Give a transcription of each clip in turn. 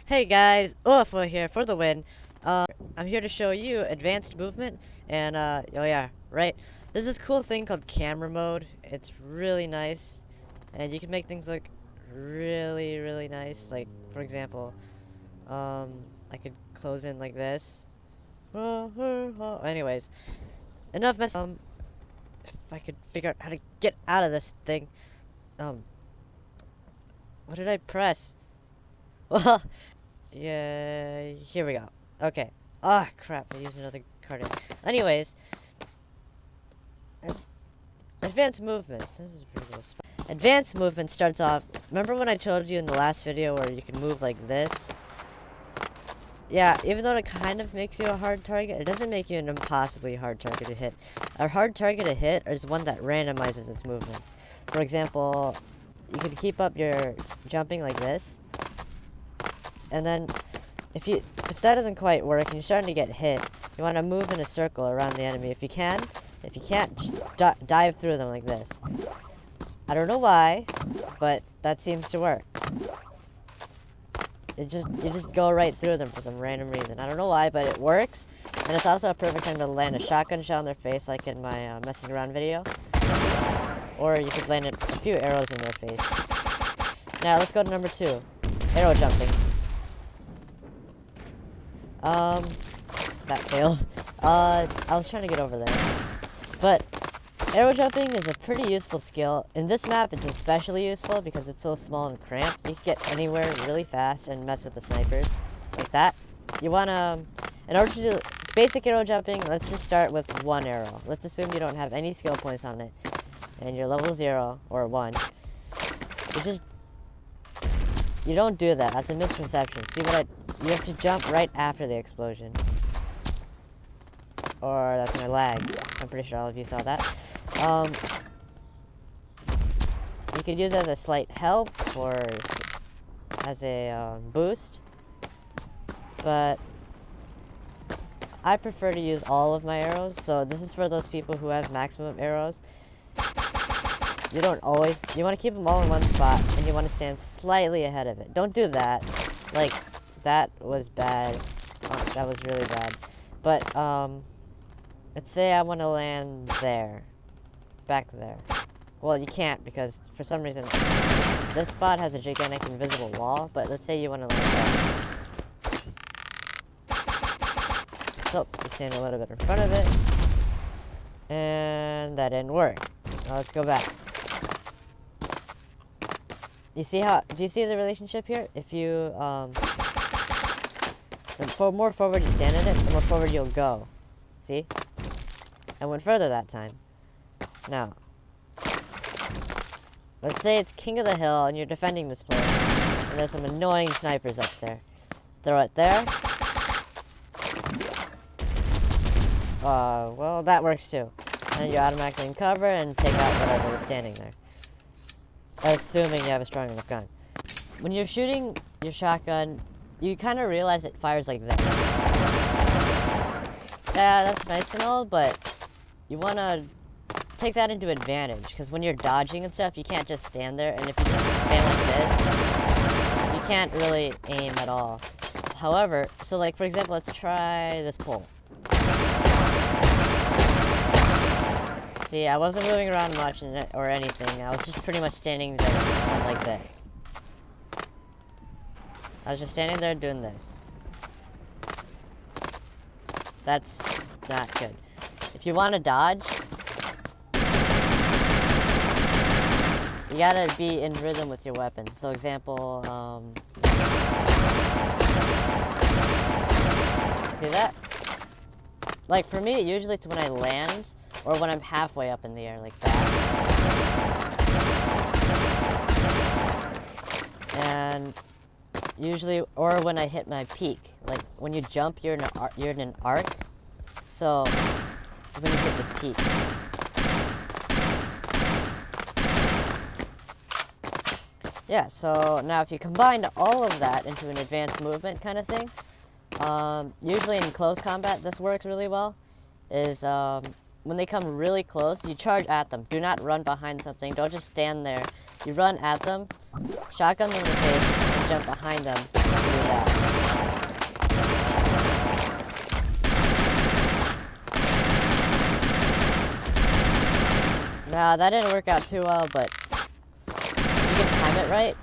Hey guys, Ufa here for the win. I'm here to show you advanced movement, and oh yeah, right. There's this cool thing called camera mode. It's really nice, and you can make things look really nice. Like, for example, I could close in like this. Anyways, enough mess. If I could figure out how to get out of this thing. What did I press? Well, yeah, here we go. Okay. Ah, crap, I used another card. Anyways, advanced movement. This is pretty cool. Advanced movement starts off. Remember when I told you in the last video where you can move like this? Yeah, even though it kind of makes you a hard target, it doesn't make you an impossibly hard target to hit. A hard target to hit is one that randomizes its movements. For example, you can keep up your jumping like this, and then if that doesn't quite work and you're starting to get hit, you want to move in a circle around the enemy if you can. If you can't, just dive through them like this. I don't know why, but that seems to work. You just go right through them for some random reason. I don't know why, but it works. And it's also a perfect time to land a shotgun shell in their face, like in my messing around video. Or you could land a few arrows in their face. Now let's go to number 2, arrow jumping. That failed. I was trying to get over there. But arrow jumping is a pretty useful skill. In this map, it's especially useful because it's so small and cramped. You can get anywhere really fast and mess with the snipers. Like that. You wanna, in order to do basic arrow jumping, let's just start with 1 arrow. Let's assume you don't have any skill points on it. And you're level 0 or 1. You don't do that. That's a misconception. See what you have to jump right after the explosion. Or that's my lag. I'm pretty sure all of you saw that. You could use it as a slight help or as a boost. But I prefer to use all of my arrows. So this is for those people who have maximum arrows. You don't always, you want to keep them all in one spot, and you want to stand slightly ahead of it. Don't do that. Like, that was bad. That was really bad. But, let's say I want to land there. Back there. Well, you can't, because for some reason, this spot has a gigantic invisible wall, but let's say you want to land there. So, you stand a little bit in front of it. And that didn't work. Now let's go back. Do you see the relationship here? If you, the more forward you stand in it, the more forward you'll go. See? I went further that time. Now, let's say it's King of the Hill and you're defending this place. And there's some annoying snipers up there. Throw it there. Well, that works too. And you automatically uncover and take out whatever is standing there. Assuming you have a strong enough gun. When you're shooting your shotgun, you kind of realize it fires like this. Yeah, that's nice and all, but you want to take that into advantage, because when you're dodging and stuff, you can't just stand there, and if you just stand like this, you can't really aim at all. However, so like for example, let's try this pole. See, I wasn't moving around much or anything. I was just pretty much standing there like this. I was just standing there doing this. That's not good. If you want to dodge, you gotta be in rhythm with your weapon. So example, see that? Like for me, usually it's when I land, or when I'm halfway up in the air, like that. And usually, or when I hit my peak. Like, when you jump, you're in an arc. So, when you hit the peak. Yeah, so now if you combine all of that into an advanced movement kind of thing, usually in close combat, this works really well, is, when they come really close, you charge at them. Do not run behind something. Don't just stand there. You run at them, shotgun them in the face, and jump behind them, and do that. Now, that didn't work out too well, but you can time it right.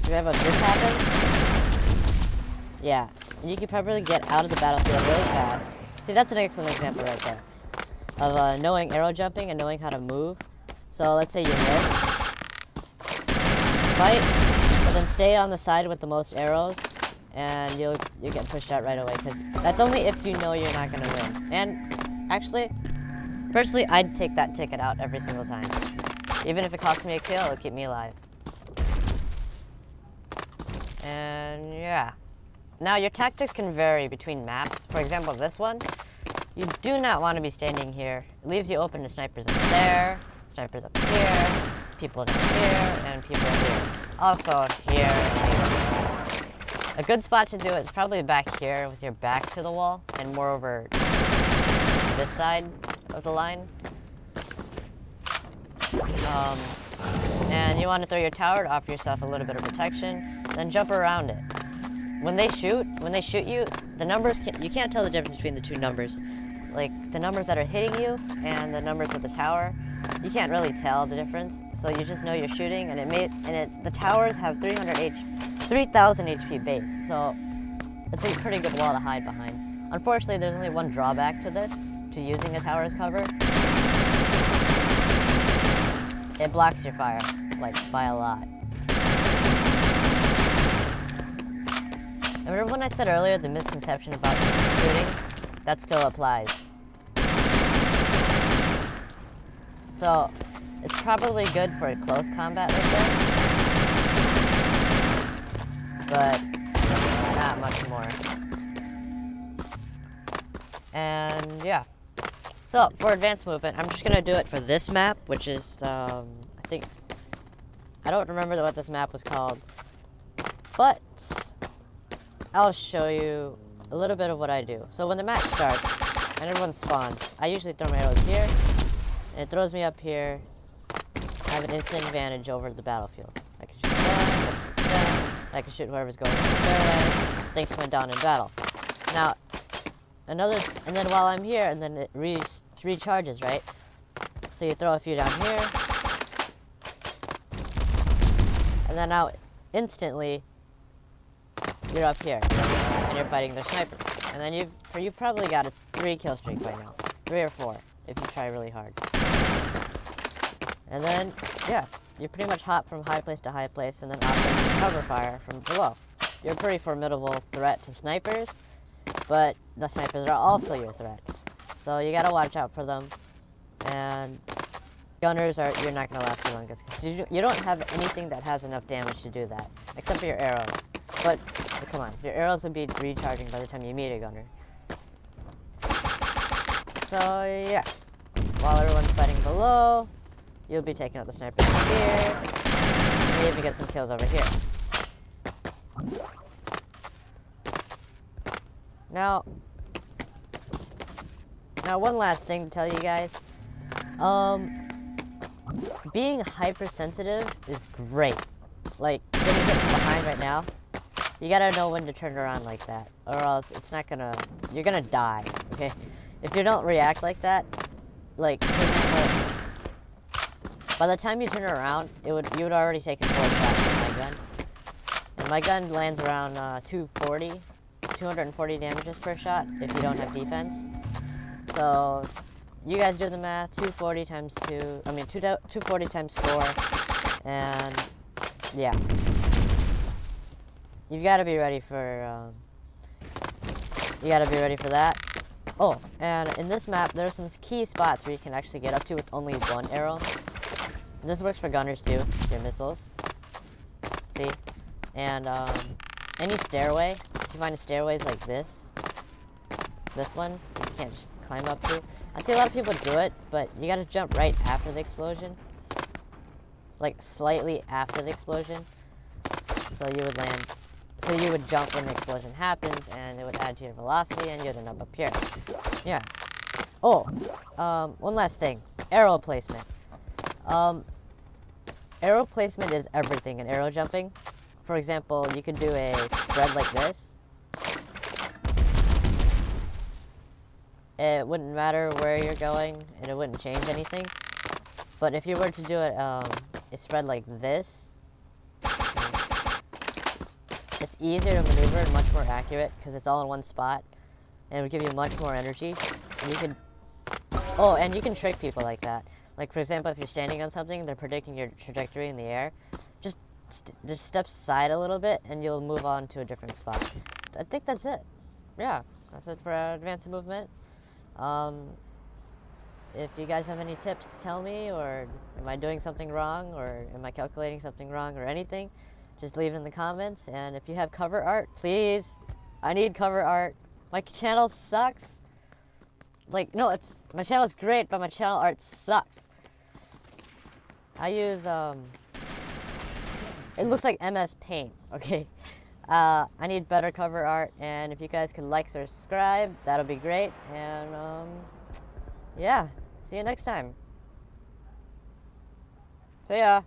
You have this happen. Yeah, and you can probably get out of the battlefield really fast. See, that's an excellent example right there of knowing arrow jumping and knowing how to move. So let's say you miss, fight, but then stay on the side with the most arrows, and you get pushed out right away. Because that's only if you know you're not gonna win. And actually, personally, I'd take that ticket out every single time. Even if it costs me a kill, it'll keep me alive. And yeah. Now your tactics can vary between maps. For example, this one, you do not want to be standing here. It leaves you open to snipers up there, snipers up here, people down here, and people here. Also here and here. A good spot to do it is probably back here with your back to the wall and more over this side of the line. And you want to throw your tower to offer yourself a little bit of protection, then jump around it. When they shoot you, the numbers you can't tell the difference between the two numbers. Like the numbers that are hitting you and the numbers with the tower, you can't really tell the difference. So you just know you're shooting, and the towers have 3,000 HP base, so it's a pretty good wall to hide behind. Unfortunately, there's only one drawback to this, to using a tower as cover. It blocks your fire, like by a lot. Remember when I said earlier the misconception about shooting? That still applies. So, it's probably good for a close combat like this, but not much more. And yeah. So, for advanced movement, I'm just gonna do it for this map, which is, I don't remember what this map was called, but I'll show you a little bit of what I do. So when the match starts and everyone spawns, I usually throw my arrows here, and it throws me up here. I have an instant advantage over the battlefield. I can shoot down, I can shoot whoever's going up the stairway, thanks to my down in battle. Now, and then while I'm here, and then it recharges, right? So you throw a few down here, and then now instantly you're up here, and you're fighting the snipers. And then you've probably got a 3 kill streak by now. 3 or 4, if you try really hard. And then, yeah, you pretty much hop from high place to high place, and then operate cover fire from below. You're a pretty formidable threat to snipers, but the snipers are also your threat. So you gotta watch out for them. And gunners you're not gonna last too long, because you don't have anything that has enough damage to do that, except for your arrows. But come on, your arrows would be recharging by the time you meet a gunner. So yeah, while everyone's fighting below, you'll be taking out the snipers here. Maybe even get some kills over here. Now one last thing to tell you guys. Being hypersensitive is great. Like, getting hit from behind right now, you gotta know when to turn around like that, or else you're gonna die, okay? If you don't react like that, like, for example, by the time you turn around, you would already taken 4 shots with my gun. And my gun lands around 240 damages per shot if you don't have defense. So, you guys do the math, 240 times 240 times 4, and yeah. You've got to be ready for, that. Oh, and in this map, there are some key spots where you can actually get up to with only 1 arrow. And this works for gunners too, your missiles. See? And, any stairway, if you find a stairways like this one, so you can't just climb up to. I see a lot of people do it, but you gotta jump right after the explosion. Like, slightly after the explosion. So you would jump when the explosion happens, and it would add to your velocity, and you'd end up here. Yeah. Oh, one last thing. Arrow placement. Arrow placement is everything in arrow jumping. For example, you could do a spread like this. it wouldn't matter where you're going, and it wouldn't change anything. But if you were to do it, it spread like this, it's easier to maneuver and much more accurate because it's all in one spot, and it would give you much more energy. And you could, oh, and you can trick people like that. Like for example, if you're standing on something, they're predicting your trajectory in the air. Just step aside a little bit, and you'll move on to a different spot. I think that's it. Yeah, that's it for advanced movement. If you guys have any tips to tell me, or am I doing something wrong, or am I calculating something wrong, or anything, just leave it in the comments. And if you have cover art, please, I need cover art. My channel sucks. Like, no, my channel's great, but my channel art sucks. I use, it looks like MS Paint, okay? I need better cover art, and if you guys could like, subscribe, that'll be great. And, yeah, see you next time. See ya.